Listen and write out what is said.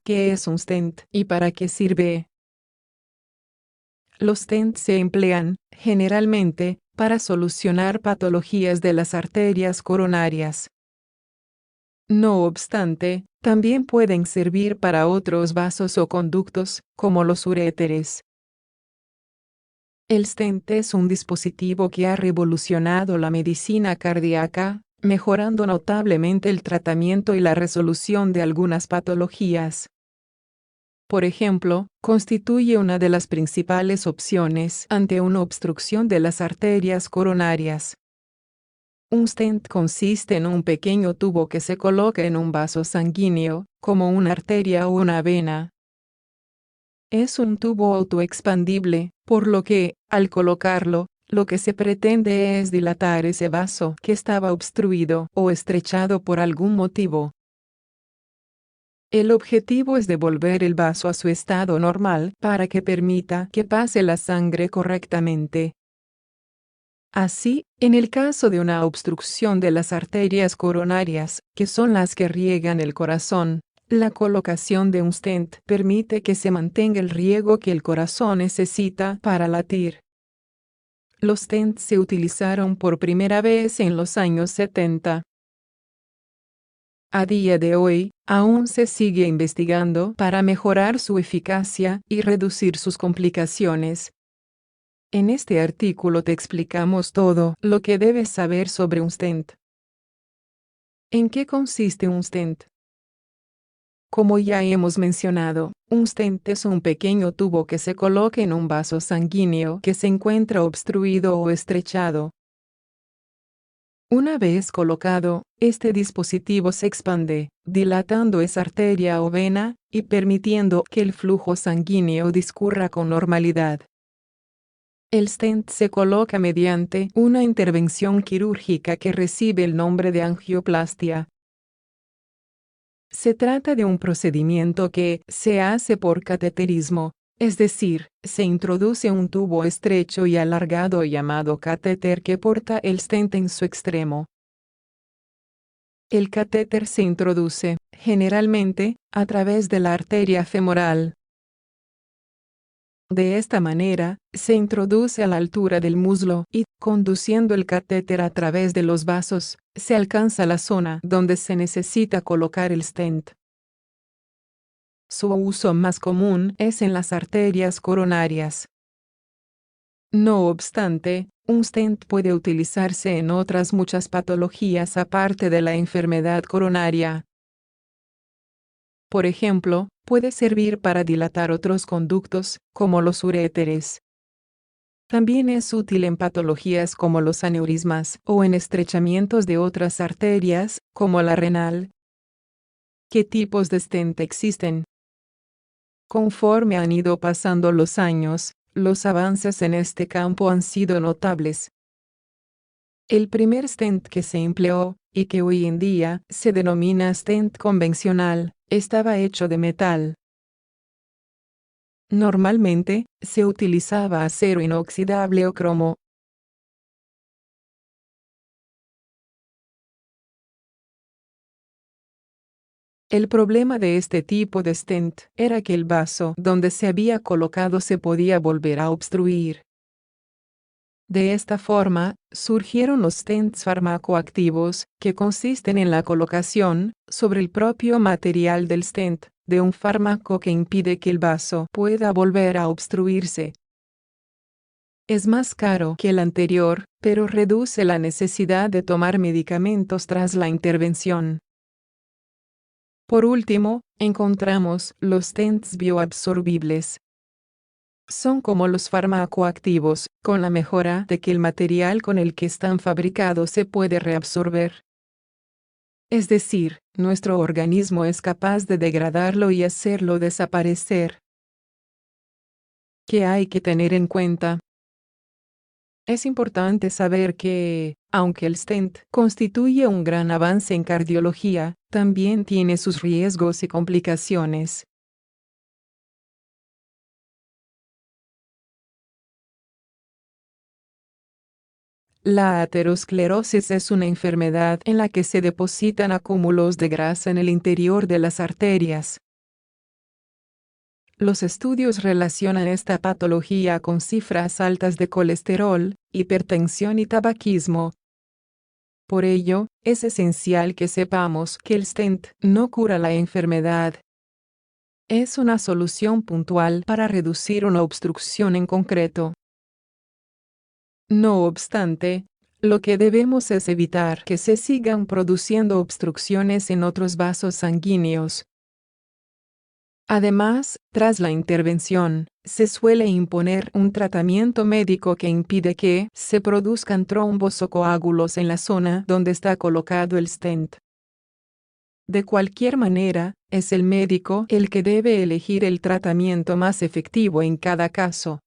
¿Qué es un stent y para qué sirve? Los stents se emplean, generalmente, para solucionar patologías de las arterias coronarias. No obstante, también pueden servir para otros vasos o conductos, como los uréteres. El stent es un dispositivo que ha revolucionado la medicina cardíaca, mejorando notablemente el tratamiento y la resolución de algunas patologías. Por ejemplo, constituye una de las principales opciones ante una obstrucción de las arterias coronarias. Un stent consiste en un pequeño tubo que se coloca en un vaso sanguíneo, como una arteria o una vena. Es un tubo autoexpandible, por lo que, al colocarlo, lo que se pretende es dilatar ese vaso que estaba obstruido o estrechado por algún motivo. El objetivo es devolver el vaso a su estado normal para que permita que pase la sangre correctamente. Así, en el caso de una obstrucción de las arterias coronarias, que son las que riegan el corazón, la colocación de un stent permite que se mantenga el riego que el corazón necesita para latir. Los stents se utilizaron por primera vez en los años 70. A día de hoy, aún se sigue investigando para mejorar su eficacia y reducir sus complicaciones. En este artículo te explicamos todo lo que debes saber sobre un stent. ¿En qué consiste un stent? Como ya hemos mencionado, un stent es un pequeño tubo que se coloca en un vaso sanguíneo que se encuentra obstruido o estrechado. Una vez colocado, este dispositivo se expande, dilatando esa arteria o vena, y permitiendo que el flujo sanguíneo discurra con normalidad. El stent se coloca mediante una intervención quirúrgica que recibe el nombre de angioplastia. Se trata de un procedimiento que se hace por cateterismo, es decir, se introduce un tubo estrecho y alargado llamado catéter que porta el stent en su extremo. El catéter se introduce, generalmente, a través de la arteria femoral. De esta manera, se introduce a la altura del muslo y, conduciendo el catéter a través de los vasos, se alcanza la zona donde se necesita colocar el stent. Su uso más común es en las arterias coronarias. No obstante, un stent puede utilizarse en otras muchas patologías aparte de la enfermedad coronaria. Por ejemplo, puede servir para dilatar otros conductos, como los uréteres. También es útil en patologías como los aneurismas o en estrechamientos de otras arterias, como la renal. ¿Qué tipos de stent existen? Conforme han ido pasando los años, los avances en este campo han sido notables. El primer stent que se empleó, y que hoy en día se denomina stent convencional, estaba hecho de metal. Normalmente, se utilizaba acero inoxidable o cromo. El problema de este tipo de stent era que el vaso donde se había colocado se podía volver a obstruir. De esta forma, surgieron los stents farmacoactivos, que consisten en la colocación, sobre el propio material del stent, de un fármaco que impide que el vaso pueda volver a obstruirse. Es más caro que el anterior, pero reduce la necesidad de tomar medicamentos tras la intervención. Por último, encontramos los stents bioabsorbibles. Son como los farmacoactivos, con la mejora de que el material con el que están fabricados se puede reabsorber. Es decir, nuestro organismo es capaz de degradarlo y hacerlo desaparecer. ¿Qué hay que tener en cuenta? Es importante saber que, aunque el stent constituye un gran avance en cardiología, también tiene sus riesgos y complicaciones. La aterosclerosis es una enfermedad en la que se depositan acúmulos de grasa en el interior de las arterias. Los estudios relacionan esta patología con cifras altas de colesterol, hipertensión y tabaquismo. Por ello, es esencial que sepamos que el stent no cura la enfermedad. Es una solución puntual para reducir una obstrucción en concreto. No obstante, lo que debemos es evitar que se sigan produciendo obstrucciones en otros vasos sanguíneos. Además, tras la intervención, se suele imponer un tratamiento médico que impide que se produzcan trombos o coágulos en la zona donde está colocado el stent. De cualquier manera, es el médico el que debe elegir el tratamiento más efectivo en cada caso.